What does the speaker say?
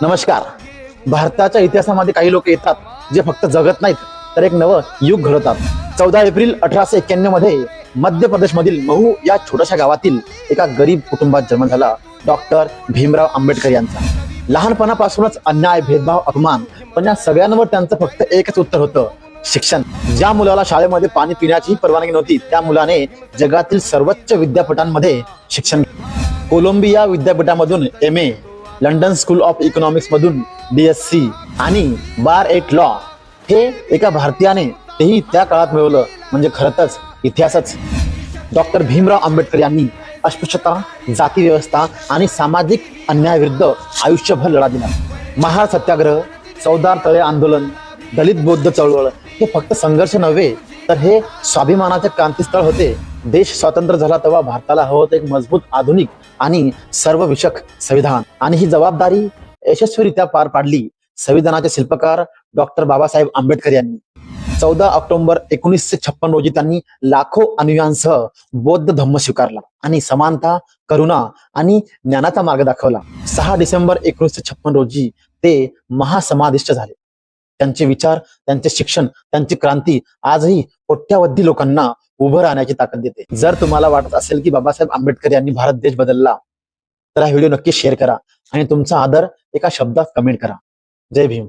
नमस्कार. भारताच्या इतिहासामध्ये काही लोक येतात जे फक्त जगत नाहीत तर एक नवं युग घडवतात. 14 एप्रिल 1891 मध्ये मध्य प्रदेशमधील महू या छोट्याशा गावातील एका गरीब कुटुंबात जन्म झाला डॉक्टर भीमराव आंबेडकर यांचा. लहानपणापासूनच अन्याय, भेदभाव, अपमान, पण या सगळ्यांवर त्यांचं फक्त एकच उत्तर होतं, शिक्षण. ज्या मुलाला शाळेमध्ये पाणी पिण्याची परवानगी नव्हती त्या मुलाने जगातील सर्वोच्च विद्यापीठांमध्ये शिक्षण. कोलंबिया विद्यापीठामधून MA, London School of Economics मधून BSc आणि बार 8 लॉ हे एका भारतीयाने तेही त्या काळात मिळवलं म्हणजे खरंच इतिहासच. डॉक्टर भीमराव आंबेडकर यांनी अस्पृश्यता, जाती व्यवस्था आणि सामाजिक अन्यायाविरुद्ध आयुष्यभर लढा दिला. महार सत्याग्रह, चौदार तळे आंदोलन, दलित बौद्ध चळवळ हे फक्त संघर्ष नव्हे तर हे स्वाभिमानाचे क्रांतीस्थळ होते. देश स्वतंत्र झाला तेव्हा भारताला हवं होतं एक मजबूत, आधुनिक आणि सर्वविषयक संविधान, आणि ही जबाबदारी यशस्वीरित्या पार पाडली संविधानाचे शिल्पकार डॉक्टर बाबासाहेब आंबेडकर यांनी. 14 ऑक्टोबर 1956 रोजी त्यांनी लाखो अनुयायांसह बौद्ध धम्म स्वीकारला आणि समानता, करुणा आणि ज्ञानाचा मार्ग दाखवला. 6 डिसेंबर 1956 रोजी ते महासमाधिष्ठ झाले. त्यांचे विचार, त्यांचे शिक्षण, त्यांची क्रांती आजही कोट्यावधी लोकांना उभं राहण्याची ताकद देते. जर तुम्हाला वाटत असेल की बाबासाहेब आंबेडकर यांनी भारत देश बदलला तर हा व्हिडिओ नक्की शेअर करा आणि तुमचा आदर एका शब्दात कमेंट करा. जय भीम.